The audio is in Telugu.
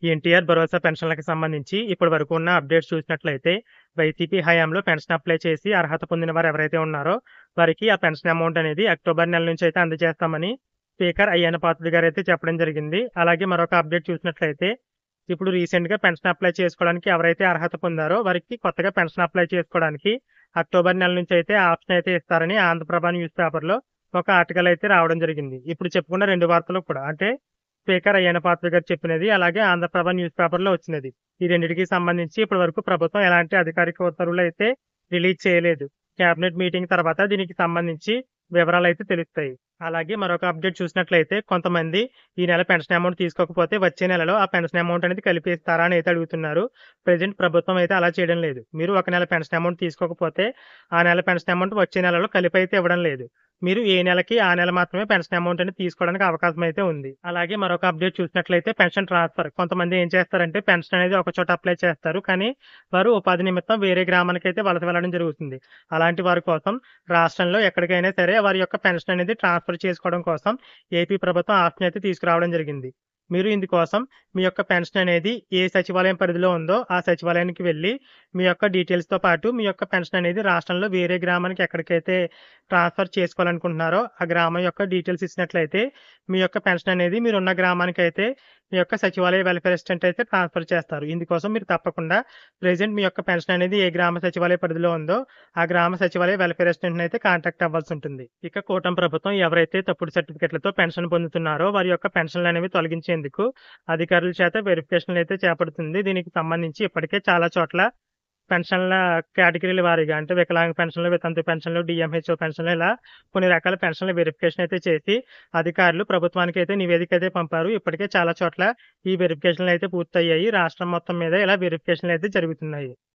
ఎన్టీఆర్ భరోసా పెన్షన్‌లకి సంబంధించి ఇప్పటి వరకు ఉన్న అప్డేట్స్ చూసినట్లయితే, వైసీపీ హయాంలో పెన్షన్ అప్లై చేసి అర్హత పొందిన వారు ఎవరైతే ఉన్నారో, వారికి ఆ పెన్షన్ అమౌంట్ అనేది అక్టోబర్ నెల నుంచి అయితే అందజేస్తామని స్పీకర్ అయ్యన్న పాత్రుడు గారైతే చెప్పడం జరిగింది. అలాగే మరొక అప్డేట్ చూసినట్లయితే, ఇప్పుడు రీసెంట్‌గా పెన్షన్ అప్లై చేసుకోవడానికి ఎవరైతే అర్హత పొందారో, వారికి కొత్తగా పెన్షన్ అప్లై చేసుకోవడానికి అక్టోబర్ నెల నుంచి అయితే ఆప్షన్ అయితే ఇస్తారని ఆంధ్రప్రభ న్యూస్ పేపర్‌లో ఒక ఆర్టికల్ అయితే రావడం జరిగింది. ఇప్పుడు చెప్పుకున్న 2 వార్తలు కూడా అంటే స్పీకర్ అయ్యన్న పాత్రుడు గారు చెప్పినది, అలాగే ఆంధ్రప్రభ న్యూస్ పేపర్‌లో వచ్చినది. ఈ రెండిటికి సంబంధించి ఇప్పటి వరకు ప్రభుత్వం ఎలాంటి అధికారిక ఉత్తర్వులైతే రిలీజ్ చేయలేదు. కేబినెట్ మీటింగ్ తర్వాత దీనికి సంబంధించి వివరాలైతే తెలుస్తాయి. అలాగే మరొక అప్డేట్ చూసినట్లయితే కొంతమంది ఈ నెల పెన్షన్ అమౌంట్ తీసుకోకపోతే వచ్చే నెలలో ఆ పెన్షన్ అమౌంట్ అనేది కలిపి ఇస్తారా అని అయితే అడుగుతున్నారు. ప్రెజెంట్ ప్రభుత్వం అయితే అలా చేయడం లేదు. మీరు ఒక నెల పెన్షన్ అమౌంట్ తీసుకోకపోతే ఆ నెల పెన్షన్ అమౌంట్ వచ్చే నెలలో కలిపి అయితే ఇవ్వడం లేదు. మీరు ఏ నెలకి ఆ నెల మాత్రమే పెన్షన్ అమౌంట్ అనేది తీసుకోవడానికి అవకాశం అయితే ఉంది. అలాగే మరొక అప్డేట్ చూసినట్లయితే పెన్షన్ ట్రాన్స్‌ఫర్. కొంతమంది ఏం చేస్తారంటే పెన్షన్ అనేది ఒక చోట అప్లై చేస్తారు. కానీ వారు ఉపాధి నిమిత్తం వేరే గ్రామానికైతే వలస వెళ్ళడం జరుగుతుంది. అలాంటి వారి కోసం రాష్ట్రంలో ఎక్కడికైనా సరే వారి యొక్క పెన్షన్ అనేది ట్రాన్స్‌ఫర్ చేసుకోవడం కోసం ఏపీ ప్రభుత్వం ఆప్షన్ అయితే తీసుకురావడం జరిగింది. మీరు ఇందుకోసం మీ యొక్క పెన్షన్ అనేది ఏ సచివాలయం పరిధిలో ఉందో ఆ సచివాలయానికి వెళ్లి మీ యొక్క డీటెయిల్స్‌తో పాటు మీ యొక్క పెన్షన్ అనేది రాష్ట్రంలో వేరే గ్రామానికి ఎక్కడికైతే ట్రాన్స్‌ఫర్ చేసుకోవాలనుకుంటున్నారో ఆ గ్రామం యొక్క డీటెయిల్స్ ఇచ్చినట్లయితే మీ యొక్క పెన్షన్ అనేది మీరున్న గ్రామానికైతే మీ యొక్క సచివాలయ వెల్ఫేర్ అసిస్టెంట్ అయితే ట్రాన్స్‌ఫర్ చేస్తారు. ఇందుకోసం మీరు తప్పకుండా ప్రెజెంట్ మీ యొక్క పెన్షన్ అనేది ఏ గ్రామ సచివాలయ పరిధిలో ఉందో ఆ గ్రామ సచివాలయ వెల్ఫేర్ అసిస్టెంట్‌ని అయితే కాంటాక్ట్ అవ్వాల్సి ఉంటుంది. ఇక కూటమి ప్రభుత్వం ఎవరైతే తప్పుడు సర్టిఫికెట్‌లతో పెన్షన్ పొందుతున్నారో వారి యొక్క పెన్షన్‌లనేవి తొలగించేందుకు అధికారుల చేత వెరిఫికేషన్‌లయితే చేపడుతుంది. దీనికి సంబంధించి ఇప్పటికే చాలా చోట్ల పెన్షన్‌ల కేటగిరీల వారీగా అంటే వికలాంగ పెన్షన్‌లు, వితంతు పెన్షన్‌లు, డీఎంహెచ్ఓ పెన్షన్‌లు ఇలా కొన్ని రకాల పెన్షన్‌ల వెరిఫికేషన్ అయితే చేసి అధికారులు ప్రభుత్వానికైతే నివేదిక అయితే పంపారు. ఇప్పటికే చాలా చోట్ల ఈ వెరిఫికేషన్‌లు అయితే పూర్తయ్యాయి. రాష్ట్రం మొత్తం మీద ఇలా వెరిఫికేషన్‌లు అయితే జరుగుతున్నాయి.